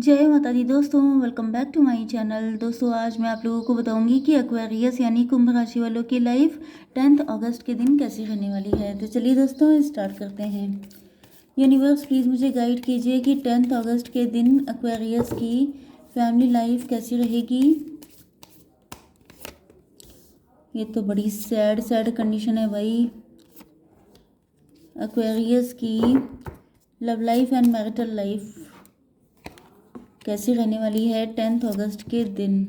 जय माता दी दोस्तों, welcome back to my channel. दोस्तों आज मैं आप लोगों को बताऊंगी कि एक्वेरियस यानी कुंभ राशि वालों की लाइफ 10 अगस्त के दिन कैसी रहने वाली है। तो चलिए दोस्तों स्टार्ट करते हैं। यूनिवर्स प्लीज़ मुझे गाइड कीजिए कि 10 अगस्त के दिन एक्वेरियस की फैमिली लाइफ कैसी रहेगी। ये तो बड़ी सैड कंडीशन है भाई। एक्वेरियस की love life and marital life कैसी रहने वाली है 10 अगस्त के दिन।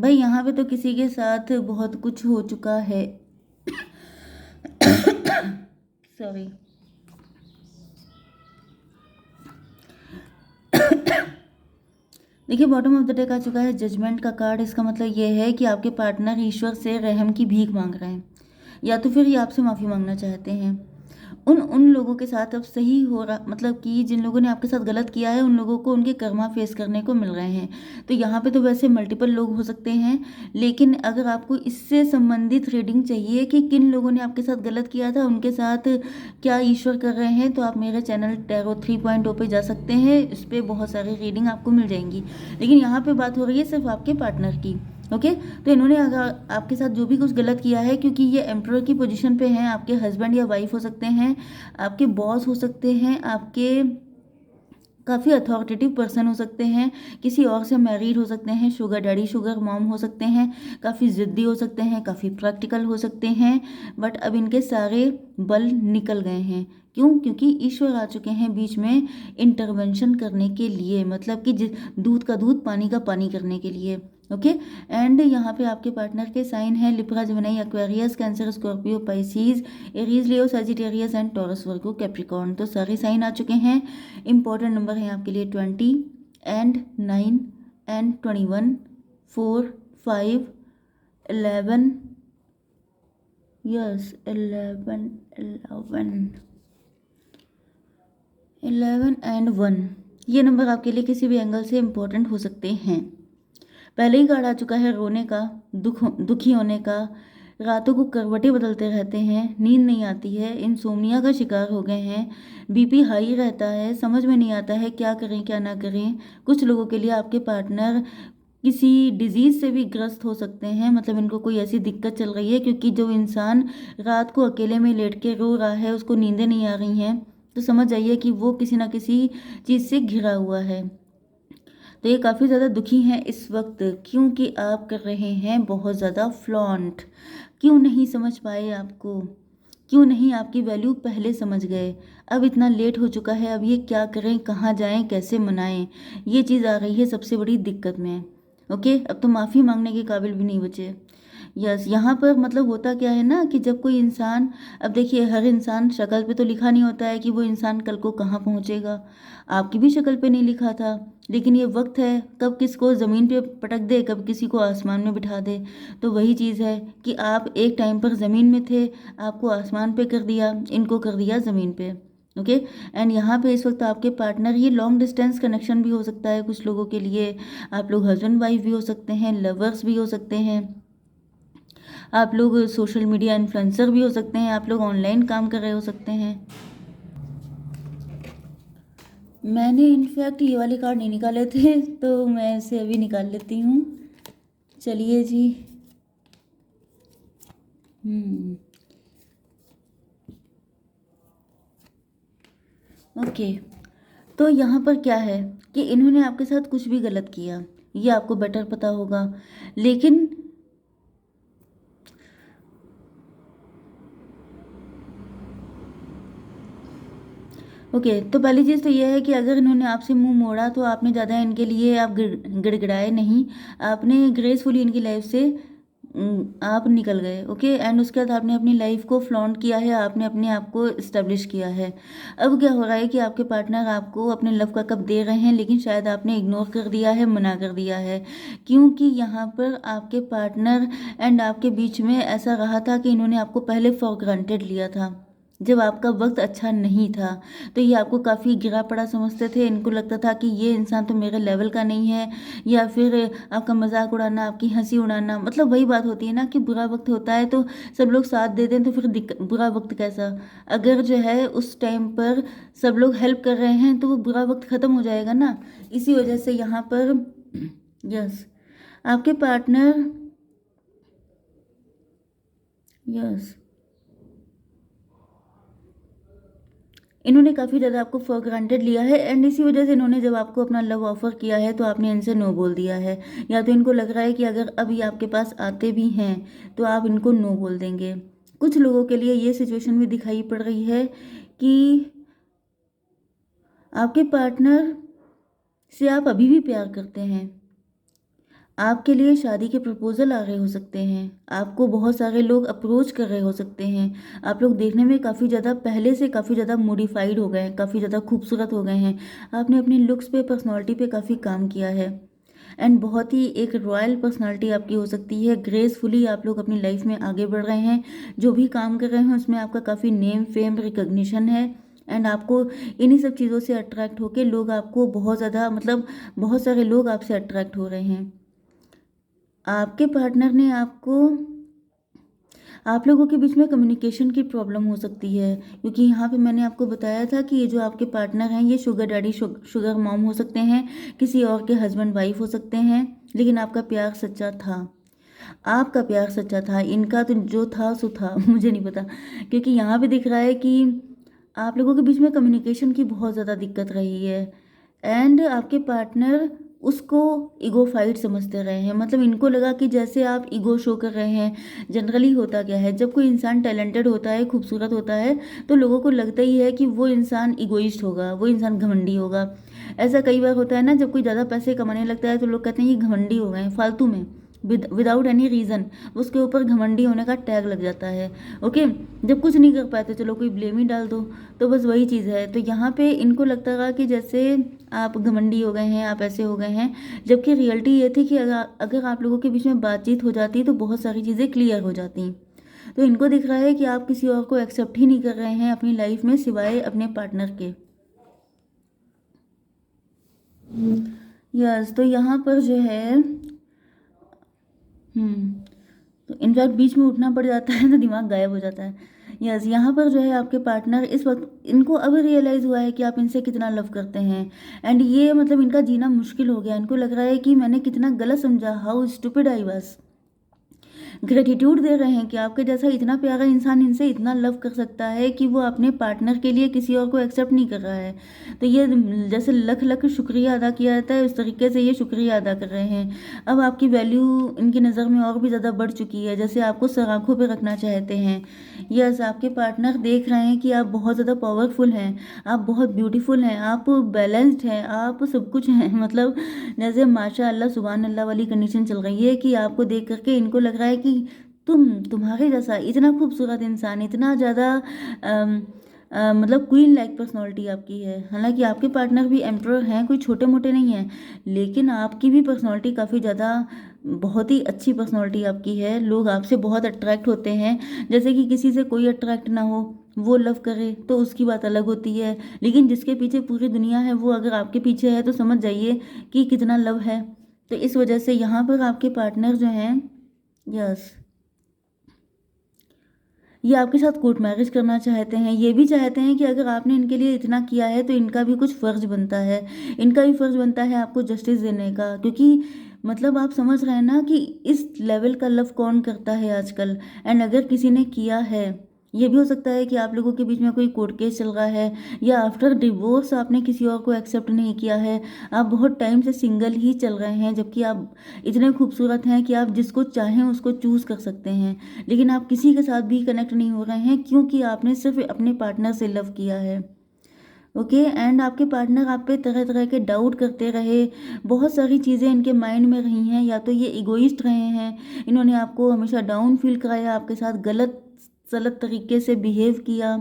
भाई यहाँ पे तो किसी के साथ बहुत कुछ हो चुका है। सॉरी। देखिए बॉटम ऑफ द डेक आ चुका है जजमेंट का कार्ड। इसका मतलब ये है कि आपके पार्टनर ईश्वर से रहम की भीख मांग रहे हैं, या तो फिर ये आपसे माफ़ी मांगना चाहते हैं। उन लोगों के साथ अब सही हो रहा, मतलब कि जिन लोगों ने आपके साथ गलत किया है उन लोगों को उनके कर्मा फेस करने को मिल रहे हैं। तो यहाँ पे तो वैसे मल्टीपल लोग हो सकते हैं, लेकिन अगर आपको इससे संबंधित रीडिंग चाहिए कि किन लोगों ने आपके साथ गलत किया था, उनके साथ क्या ईश्वर कर रहे हैं, तो आप मेरे चैनल टैरो 3.0 पे जा सकते हैं। इस पर बहुत सारी रीडिंग आपको मिल जाएंगी। लेकिन यहाँ पे बात हो रही है सिर्फ आपके पार्टनर की। ओके तो इन्होंने अगर आपके साथ जो भी कुछ गलत किया है, क्योंकि ये एम्परर की पोजीशन पे हैं, आपके हस्बैंड या वाइफ हो सकते हैं, आपके बॉस हो सकते हैं, आपके काफ़ी अथॉरिटेटिव पर्सन हो सकते हैं, किसी और से मैरिड हो सकते हैं, शुगर डैडी शुगर मॉम हो सकते हैं, काफ़ी ज़िद्दी हो सकते हैं, काफ़ी प्रैक्टिकल हो सकते हैं। बट अब इनके सारे बल निकल गए हैं। क्यों? क्योंकि ईश्वर आ चुके हैं बीच में इंटरवेंशन करने के लिए, मतलब कि दूध का दूध पानी का पानी करने के लिए। ओके एंड यहाँ पे आपके पार्टनर के साइन है Libra, Gemini, Aquarius, cancer, Scorpio, Pisces, Aries, Leo, Sagittarius and taurus, Virgo, Capricorn. तो सारे साइन आ चुके हैं। इंपॉर्टेंट नंबर है आपके लिए 20 एंड 9 एंड 21, 4, 5, 11, यस 11 एंड 1। ये नंबर आपके लिए किसी भी एंगल से इम्पोर्टेंट हो सकते हैं। पहले ही कार्ड आ चुका है रोने का, दुखी होने का, रातों को करवटें बदलते रहते हैं, नींद नहीं आती है, इंसोम्निया का शिकार हो गए हैं, बीपी हाई रहता है, समझ में नहीं आता है क्या करें क्या ना करें। कुछ लोगों के लिए आपके पार्टनर किसी डिजीज़ से भी ग्रस्त हो सकते हैं, मतलब इनको कोई ऐसी दिक्कत चल रही है, क्योंकि जो इंसान रात को अकेले में लेट के रो रहा है उसको नींदें नहीं आ रही हैं, तो समझ जाइए कि वो किसी ना किसी चीज़ से घिरा हुआ है। तो ये काफ़ी ज़्यादा दुखी हैं इस वक्त, क्योंकि आप कर रहे हैं बहुत ज़्यादा फ्लॉन्ट। क्यों नहीं समझ पाए आपको? क्यों नहीं आपकी वैल्यू पहले समझ गए? अब इतना लेट हो चुका है, अब ये क्या करें, कहाँ जाएं, कैसे मनाएं? ये चीज़ आ रही है सबसे बड़ी दिक्कत में। ओके अब तो माफ़ी मांगने के काबिल भी नहीं बचे। यस यहाँ पर मतलब होता क्या है ना कि जब कोई इंसान, अब देखिए हर इंसान शक्ल पे तो लिखा नहीं होता है कि वो इंसान कल को कहाँ पहुँचेगा। आपकी भी शक्ल पे नहीं लिखा था, लेकिन ये वक्त है कब किसको ज़मीन पे पटक दे, कब किसी को आसमान में बिठा दे। तो वही चीज़ है कि आप एक टाइम पर ज़मीन में थे, आपको आसमान पे कर दिया, इनको कर दिया ज़मीन पे। ओके एंड यहाँ पे इस वक्त आपके पार्टनर, ये लॉन्ग डिस्टेंस कनेक्शन भी हो सकता है कुछ लोगों के लिए। आप लोग हस्बैंड वाइफ भी हो सकते हैं, लवर्स भी हो सकते हैं, आप लोग सोशल मीडिया इन्फ्लुएंसर भी हो सकते हैं, आप लोग ऑनलाइन काम कर रहे हो सकते हैं। मैंने इनफैक्ट ये वाले कार्ड नहीं निकाले थे, तो मैं इसे अभी निकाल लेती हूँ। चलिए जी। ओके तो यहाँ पर क्या है कि इन्होंने आपके साथ कुछ भी गलत किया, ये आपको बेटर पता होगा, लेकिन ओके तो पहली चीज़ तो यह है कि अगर इन्होंने आपसे मुंह मोड़ा तो आपने ज़्यादा इनके लिए आप गिड़गिड़ाए नहीं, आपने ग्रेसफुली इनकी लाइफ से आप निकल गए। ओके एंड उसके बाद आपने अपनी लाइफ को फ्लॉन्ट किया है, आपने अपने आप को इस्टेब्लिश किया है। अब क्या हो रहा है कि आपके पार्टनर आपको अपने लव का कप दे रहे हैं, लेकिन शायद आपने इग्नोर कर दिया है, मना कर दिया है, क्योंकि यहाँ पर आपके पार्टनर एंड आपके बीच में ऐसा रहा था कि इन्होंने आपको पहले फॉर ग्रांटेड लिया था। जब आपका वक्त अच्छा नहीं था, तो ये आपको काफ़ी गिरा पड़ा समझते थे। इनको लगता था कि ये इंसान तो मेरे लेवल का नहीं है, या फिर आपका मजाक उड़ाना, आपकी हंसी उड़ाना। मतलब वही बात होती है ना कि बुरा वक्त होता है तो सब लोग साथ दे दें, तो फिर बुरा वक्त कैसा। अगर जो है उस टाइम पर सब लोग हेल्प कर रहे हैं तो वो बुरा वक्त ख़त्म हो जाएगा ना। इसी वजह से यहाँ पर यस, आपके पार्टनर, यस, इन्होंने काफ़ी ज़्यादा आपको फॉर ग्रांटेड लिया है, एंड इसी वजह से इन्होंने जब आपको अपना लव ऑफर किया है तो आपने इनसे नो बोल दिया है। या तो इनको लग रहा है कि अगर अभी आपके पास आते भी हैं तो आप इनको नो बोल देंगे। कुछ लोगों के लिए ये सिचुएशन भी दिखाई पड़ रही है कि आपके पार्टनर से आप अभी भी प्यार करते हैं। आपके लिए शादी के प्रपोजल आ रहे हो सकते हैं, आपको बहुत सारे लोग अप्रोच कर रहे हो सकते हैं। आप लोग देखने में काफ़ी ज़्यादा, पहले से काफ़ी ज़्यादा मॉडिफाइड हो गए हैं, काफ़ी ज़्यादा खूबसूरत हो गए हैं। आपने अपने लुक्स पे, पर्सनालिटी पे काफ़ी काम किया है, एंड बहुत ही एक रॉयल पर्सनालिटी आपकी हो सकती है। ग्रेसफुली आप लोग अपनी लाइफ में आगे बढ़ रहे हैं। जो भी काम कर रहे हैं उसमें आपका काफ़ी नेम, फेम, रिकग्निशन है, एंड आपको इन्हीं सब चीज़ों से अट्रैक्ट होकर लोग आपको बहुत ज़्यादा, मतलब बहुत सारे लोग आपसे अट्रैक्ट हो रहे हैं। आपके पार्टनर ने आपको, आप लोगों के बीच में कम्युनिकेशन की प्रॉब्लम हो सकती है, क्योंकि यहाँ पे मैंने आपको बताया था कि ये जो आपके पार्टनर हैं ये शुगर डैडी, शुगर मॉम हो सकते हैं, किसी और के हस्बैंड वाइफ हो सकते हैं। लेकिन आपका प्यार सच्चा था, आपका प्यार सच्चा था। इनका तो जो था सो था मुझे नहीं पता, क्योंकि यहाँ पे दिख रहा है कि आप लोगों के बीच में कम्युनिकेशन की बहुत ज़्यादा दिक्कत रही है, एंड आपके पार्टनर उसको ईगो फाइट समझते रहे हैं। मतलब इनको लगा कि जैसे आप ईगो शो कर रहे हैं। जनरली होता क्या है, जब कोई इंसान टैलेंटेड होता है, खूबसूरत होता है, तो लोगों को लगता ही है कि वो इंसान ईगोइस्ट होगा, वो इंसान घमंडी होगा। ऐसा कई बार होता है ना, जब कोई ज़्यादा पैसे कमाने लगता है तो लोग कहते हैं ये घमंडी हो गए हैं, फालतू में, विदाउट एनी रीज़न उसके ऊपर घमंडी होने का टैग लग जाता है। ओके, जब कुछ नहीं कर पाए तो चलो कोई ब्लेम ही डाल दो। तो बस वही चीज़ है। तो यहाँ पे इनको लगता था कि जैसे आप घमंडी हो गए हैं, आप ऐसे हो गए हैं, जबकि रियलिटी ये थी कि अगर आप लोगों के बीच में बातचीत हो जाती तो बहुत सारी चीज़ें क्लियर हो जाती। तो इनको दिख रहा है कि आप किसी और को एक्सेप्ट ही नहीं कर रहे हैं अपनी लाइफ में सिवाय अपने पार्टनर के। यस, तो यहाँ पर जो है, तो इनफैक्ट बीच में उठना पड़ जाता है तो दिमाग गायब हो जाता है। यस, यहाँ पर जो है आपके पार्टनर इस वक्त, इनको अब रियलाइज़ हुआ है कि आप इनसे कितना लव करते हैं, एंड ये मतलब इनका जीना मुश्किल हो गया। इनको लग रहा है कि मैंने कितना गलत समझा, how stupid I was. Gratitude दे रहे हैं कि आपके जैसा इतना प्यारा इंसान इनसे इतना लव कर सकता है कि वो अपने पार्टनर के लिए किसी और को एक्सेप्ट नहीं कर रहा है। तो ये जैसे लख लख शुक्रिया अदा किया जाता है, उस तरीके से ये शुक्रिया अदा कर रहे हैं। अब आपकी वैल्यू इनकी नज़र में और भी ज़्यादा बढ़ चुकी है, जैसे आपको सर आँखों पर रखना चाहते हैं। यस, आपके पार्टनर देख रहे हैं कि आप बहुत ज़्यादा पावरफुल हैं, आप बहुत ब्यूटीफुल हैं, आप बैलेंस्ड हैं, आप सब कुछ हैं। मतलब जैसे माशा अल्लाह सुबहान अल्लाह वाली कंडीशन चल रही है कि आपको देख करके इनको लग रहा है कि तुम्हारे जैसा इतना खूबसूरत इंसान, इतना ज़्यादा मतलब क्वीन लाइक पर्सनालिटी आपकी है। हालांकि आपके पार्टनर भी एम्परर हैं, कोई छोटे मोटे नहीं हैं, लेकिन आपकी भी पर्सनालिटी काफ़ी ज़्यादा, बहुत ही अच्छी पर्सनालिटी आपकी है। लोग आपसे बहुत अट्रैक्ट होते हैं। जैसे कि किसी से कोई अट्रैक्ट ना हो, वो लव करे तो उसकी बात अलग होती है, लेकिन जिसके पीछे पूरी दुनिया है वो अगर आपके पीछे है तो समझ जाइए कि कितना लव है। तो इस वजह से यहाँ पर आपके पार्टनर जो हैं, यस, ये आपके साथ कोर्ट मैरिज करना चाहते हैं। ये भी चाहते हैं कि अगर आपने इनके लिए इतना किया है तो इनका भी कुछ फ़र्ज बनता है, इनका भी फ़र्ज बनता है आपको जस्टिस देने का। क्योंकि मतलब आप समझ रहे हैं ना कि इस लेवल का लव कौन करता है आजकल। एंड अगर किसी ने किया है, ये भी हो सकता है कि आप लोगों के बीच में कोई कोर्ट केस चल रहा है, या आफ्टर डिवोर्स आपने किसी और को एक्सेप्ट नहीं किया है, आप बहुत टाइम से सिंगल ही चल रहे हैं, जबकि आप इतने खूबसूरत हैं कि आप जिसको चाहें उसको चूज़ कर सकते हैं, लेकिन आप किसी के साथ भी कनेक्ट नहीं हो रहे हैं क्योंकि आपने सिर्फ अपने पार्टनर से लव किया है। ओके, एंड आपके पार्टनर आप पे तरह तरह के डाउट करते रहे, बहुत सारी चीज़ें इनके माइंड में रही हैं। या तो ये इगोइस्ट रहे हैं, इन्होंने आपको हमेशा डाउन फील कराया, आपके साथ गलत सलत तरीके से बिहेव किया।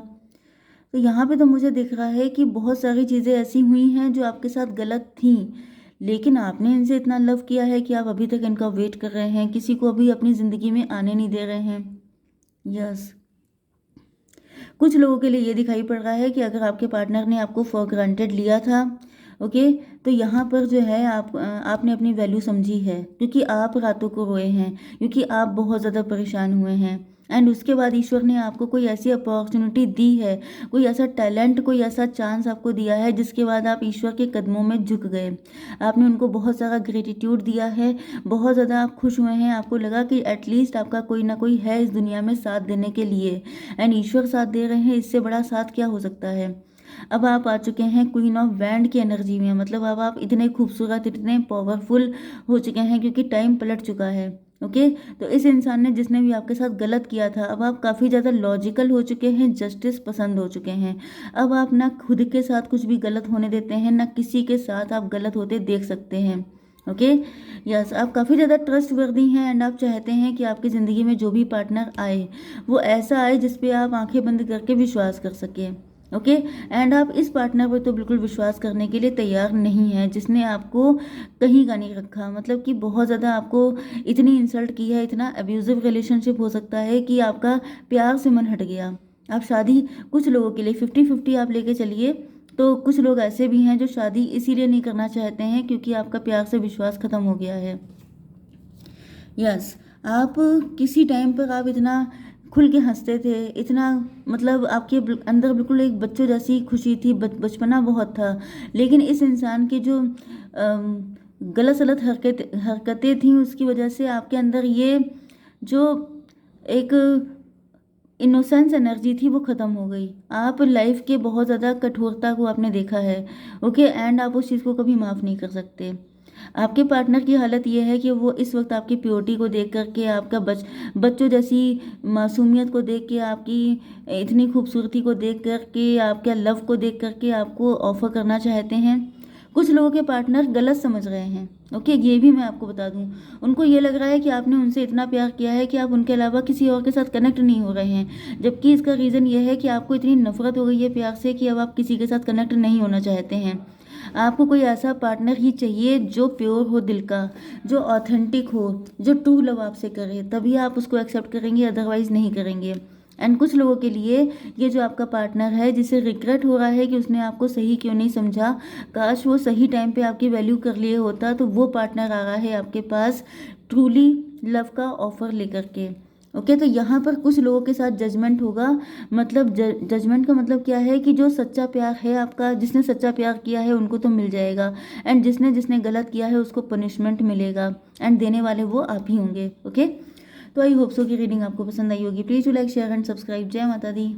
तो यहाँ पे तो मुझे दिख रहा है कि बहुत सारी चीज़ें ऐसी हुई हैं जो आपके साथ गलत थी, लेकिन आपने इनसे इतना लव किया है कि आप अभी तक इनका वेट कर रहे हैं, किसी को अभी अपनी ज़िंदगी में आने नहीं दे रहे हैं। यस, कुछ लोगों के लिए ये दिखाई पड़ रहा है कि अगर आपके पार्टनर ने आपको फॉर ग्रांटेड लिया था, ओके, तो यहाँ पर जो है आपने अपनी वैल्यू समझी है, क्योंकि आप रातों को रोए हैं, क्योंकि आप बहुत ज़्यादा परेशान हुए हैं। एंड उसके बाद ईश्वर ने आपको कोई ऐसी अपॉर्चुनिटी दी है, कोई ऐसा टैलेंट, कोई ऐसा चांस आपको दिया है, जिसके बाद आप ईश्वर के कदमों में झुक गए। आपने उनको बहुत सारा ग्रेटिट्यूड दिया है, बहुत ज़्यादा आप खुश हुए हैं, आपको लगा कि एटलीस्ट आपका कोई ना कोई है इस दुनिया में साथ देने के लिए। एंड ईश्वर साथ दे रहे हैं, इससे बड़ा साथ क्या हो सकता है। अब आप आ चुके हैं क्वीन ऑफ वैंड की एनर्जी में, मतलब अब आप इतने खूबसूरत, इतने पावरफुल हो चुके हैं, क्योंकि टाइम पलट चुका है। ओके, तो इस इंसान ने जिसने भी आपके साथ गलत किया था, अब आप काफ़ी ज़्यादा लॉजिकल हो चुके हैं, जस्टिस पसंद हो चुके हैं। अब आप ना खुद के साथ कुछ भी गलत होने देते हैं, ना किसी के साथ आप गलत होते देख सकते हैं। ओके, यस, आप काफ़ी ज़्यादा ट्रस्ट वर्दी हैं। एंड आप चाहते हैं कि आपकी ज़िंदगी में जो भी पार्टनर आए वो ऐसा आए जिस पे आप आंखें बंद करके विश्वास कर सकें। ओके, एंड आप इस पार्टनर पर तो बिल्कुल विश्वास करने के लिए तैयार नहीं है, जिसने आपको कहीं का नहीं रखा, मतलब कि बहुत ज़्यादा आपको इतनी इंसल्ट की है, इतना अब्यूजिव रिलेशनशिप हो सकता है कि आपका प्यार से मन हट गया। आप शादी, कुछ लोगों के लिए 50-50 आप लेके चलिए, तो कुछ लोग ऐसे भी हैं जो शादी इसीलिए नहीं करना चाहते हैं क्योंकि आपका प्यार से विश्वास खत्म हो गया है। यस, आप किसी टाइम पर आप इतना खुल के हंसते थे, इतना, मतलब आपके अंदर बिल्कुल एक बच्चों जैसी खुशी थी, बचपना बहुत था। लेकिन इस इंसान के जो गलत सलत हरकतें थी, उसकी वजह से आपके अंदर ये जो एक इनोसेंस एनर्जी थी वो ख़त्म हो गई। आप लाइफ के बहुत ज़्यादा कठोरता को आपने देखा है। ओके, एंड आप उस चीज़ को कभी माफ़ नहीं कर सकते। आपके पार्टनर की हालत ये है कि वो इस वक्त आपकी प्योरिटी को देख करके, आपका बच्चों जैसी मासूमियत को देख के, आपकी इतनी खूबसूरती को देख करके, आपके लव को देख करके आपको ऑफर करना चाहते हैं। कुछ लोगों के पार्टनर गलत समझ रहे हैं। ओके, ये भी मैं आपको बता दूं, उनको ये लग रहा है कि आपने उनसे इतना प्यार किया है कि आप उनके अलावा किसी और के साथ कनेक्ट नहीं हो रहे हैं, जबकि इसका रीज़न ये है कि आपको इतनी नफरत हो गई है प्यार से कि अब आप किसी के साथ कनेक्ट नहीं होना चाहते हैं। आपको कोई ऐसा पार्टनर ही चाहिए जो प्योर हो दिल का, जो ऑथेंटिक हो, जो ट्रू लव आपसे करे, तभी आप उसको एक्सेप्ट करेंगे, अदरवाइज नहीं करेंगे। एंड कुछ लोगों के लिए ये जो आपका पार्टनर है, जिसे रिग्रेट हो रहा है कि उसने आपको सही क्यों नहीं समझा, काश वो सही टाइम पे आपकी वैल्यू कर लिए होता, तो वो पार्टनर आ रहा है आपके पास ट्रूली लव का ऑफर लेकर के। ओके, तो यहाँ पर कुछ लोगों के साथ जजमेंट होगा। मतलब जजमेंट का मतलब क्या है कि जो सच्चा प्यार है आपका, जिसने सच्चा प्यार किया है उनको तो मिल जाएगा, एंड जिसने जिसने गलत किया है उसको पनिशमेंट मिलेगा, एंड देने वाले वो आप ही होंगे। ओके, तो आई होप सो की रीडिंग आपको पसंद आई होगी। Please to like, share and subscribe. जय माता दी।